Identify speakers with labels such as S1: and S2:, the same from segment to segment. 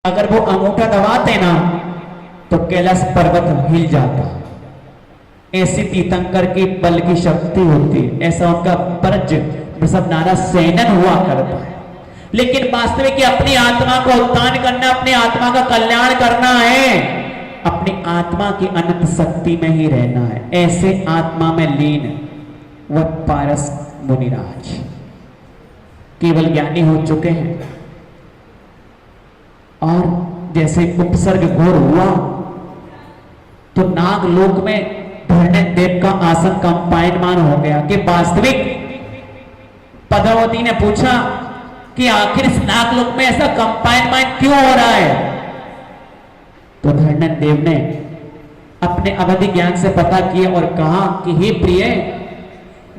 S1: अगर वो अंगूठा दबाते ना तो कैलाश पर्वत हिल जाता। ऐसी तीर्थंकर की बल की शक्ति होती, ऐसा उनका ब्रज सब नारा सेनन हुआ करता है। लेकिन वास्तविक अपनी आत्मा को उत्थान करना, अपनी आत्मा का कल्याण करना है, अपनी आत्मा की अनंत शक्ति में ही रहना है। ऐसे आत्मा में लीन वह पारस मुनिराज केवल ज्ञानी हो चुके हैं। और जैसे उपसर्ग घोर हुआ तो नागलोक में धरणेन्द्र देव का आसन कंपायमान हो गया कि वास्तविक पद्मावती ने पूछा कि आखिर इस नागलोक में ऐसा कंपायमान क्यों हो रहा है। तो धरणेन्द्र देव ने अपने अवधि ज्ञान से पता किया और कहा कि हे प्रिय,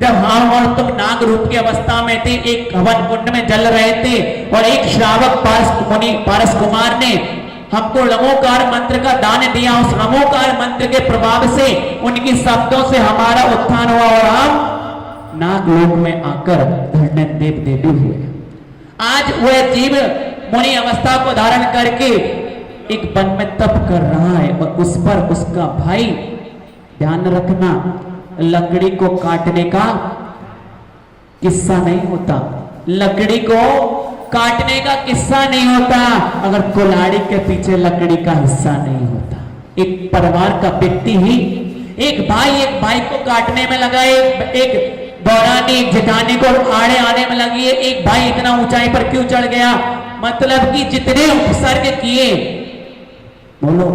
S1: जब हम और तुम नाग रूप की अवस्था में थे, एक हवन कुंड में जल रहे थे और एक श्रावक पारस कुमार ने हमको लमोकार मंत्र का दान दिया। उस लमोकार मंत्र के प्रभाव से, उनकी शब्दों से हमारा उत्थान हुआ और हम नागलोक में आकर धरणेन्द्र देव देवी हुए। आज वह जीव मुनि अवस्था को धारण करके एक वन में तप कर रहा है और उस पर उसका भाई, ध्यान रखना, लकड़ी को काटने का किस्सा नहीं होता, लकड़ी को काटने का किस्सा नहीं होता अगर कुल्हाड़ी के पीछे लकड़ी का हिस्सा नहीं होता। एक परिवार का व्यक्ति ही, एक भाई को काटने में लगा, एक दौरानी जिताने को आड़े आने में लगी है। एक भाई इतना ऊंचाई पर क्यों चढ़ गया, मतलब कि जितने उपसर्ग किए, बोलो,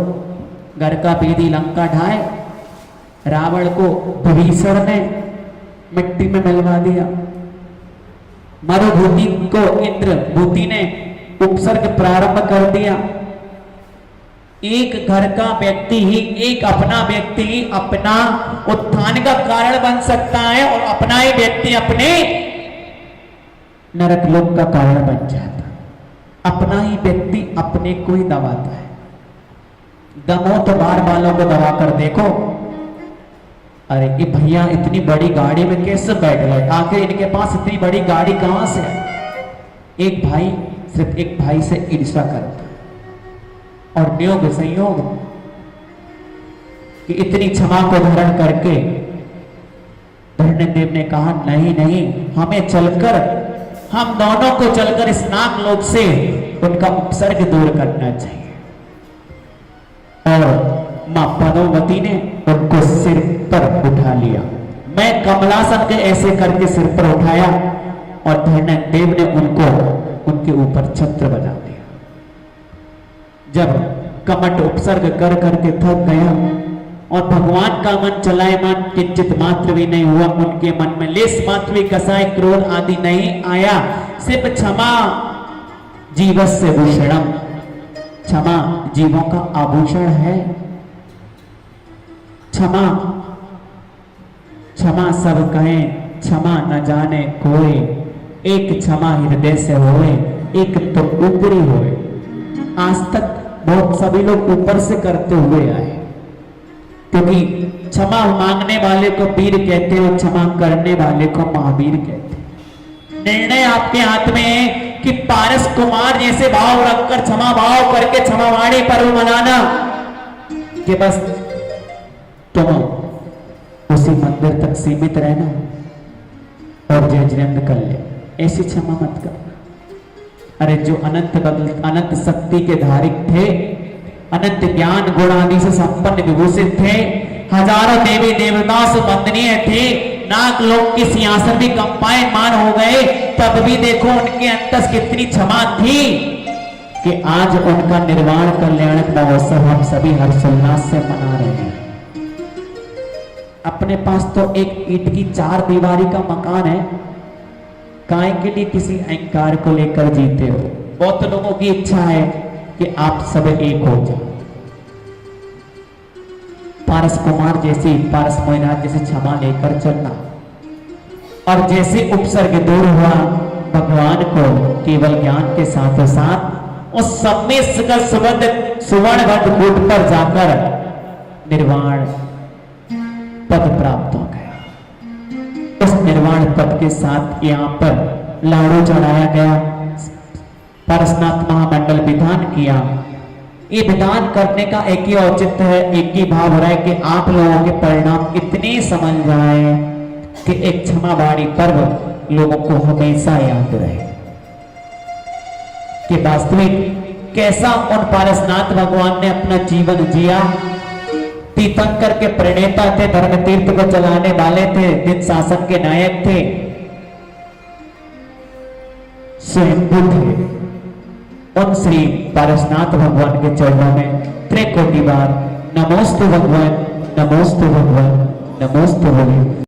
S1: घर का बेदी लंका ढाए, रावण को विभीषण ने मिट्टी में मिलवा दिया, मरुभूति को इंद्रभूति ने उपसर्ग प्रारंभ कर दिया। एक घर का व्यक्ति ही, एक अपना व्यक्ति ही अपना उत्थान का कारण बन सकता है और अपना ही व्यक्ति अपने नरक लोक का कारण बन जाता। अपना ही व्यक्ति अपने को ही दबाता है। दमो तो बार बालों को दबा कर देखो, अरे ये भैया इतनी बड़ी गाड़ी में कैसे बैठ गए, आखिर इनके पास इतनी बड़ी गाड़ी कहां से है। एक भाई सिर्फ एक भाई से ईर्ष्या करता और नियोग संयोग कि इतनी क्षमा को धारण करके धरणेन्द्र देव ने कहा नहीं नहीं, हमें चलकर, हम दोनों को चलकर इस नागलोक से उनका उपसर्ग दूर करना चाहिए। और मां पद्मावती ने उनको सिर पर उठा लिया। मैं कमलासन के ऐसे करके सिर पर उठाया और धरणेन्द्र देव ने उनको उनके ऊपर छत्र बना दिया। जब कमट उपसर्ग कर करके थक गया और भगवान का मन चलायमान किंचित मात्र भी नहीं हुआ, उनके मन में लेस मात्र भी कसाय क्रोध आदि नहीं आया, सिर्फ क्षमा जीवस्य भूषणम, क्षमा जीवों का आभूषण है। क्षमा क्षमा सब कहें, क्षमा न जाने कोई, एक क्षमा हृदय से होए, एक तो ऊपरी होए। आज तक बहुत सभी लोग ऊपर से करते हुए आए, क्योंकि क्षमा मांगने वाले को वीर कहते हैं और क्षमा करने वाले को महावीर कहते हैं। निर्णय आपके हाथ में है कि पारस कुमार जैसे भाव रखकर क्षमा भाव करके क्षमावाणी पर्व मनाना कि बस तुम उसी मंदिर तक सीमित रहना और जय जयंत कर ले, ऐसी क्षमा मत करना। अरे जो अनंत शक्ति के धारिक थे, अनंत ज्ञान गुण आदि से संपन्न विभूषित थे, हजारों देवी देवताओं से वंदनीय थे, नागलोक के सिंहासन भी कंपायमान हो गए, तब भी देखो उनके अंतस कितनी क्षमा थी कि आज उनका निर्वाण कल्याणक महोत्सव हम सभी हर्षोल्लास से मना रहे हैं। अपने पास तो एक ईंट की 4 दीवारी का मकान है, काय के लिए किसी अहंकार को लेकर जीते हो। बहुत लोगों की इच्छा है कि आप सब एक हो जाओ। पारस कुमार जैसे, पारस मुनिराज जैसे क्षमा लेकर चलना, और जैसे उपसर्ग दूर हुआ, भगवान को केवल ज्ञान के साथ साथ उस सब में सुवर्ण वट कूट पर जाकर निर्वाण पद प्राप्त हो गया। उस निर्वाण पद के साथ यहाँ पर लाड़ू चढ़ाया गया, पारसनाथ महामंडल विधान किया। ये विधान करने का एक ही औचित्य है, एक ही भाव हो रहा है कि आप लोगों के परिणाम इतने समझ जाए कि एक क्षमावाणी पर्व लोगों को हमेशा याद रहे कि वास्तविक कैसा उन पारसनाथ भगवान ने अपना जीवन जिया। तीर्थंकर के प्रणेता थे, धर्म तीर्थ को चलाने वाले थे, दिन शासन के नायक थे, स्वयंभू थे। उन श्री पारसनाथ भगवान के चरणों में त्रिकोटि बार नमोस्तु भगवान, नमोस्तु भगवान, नमोस्तु भगवान।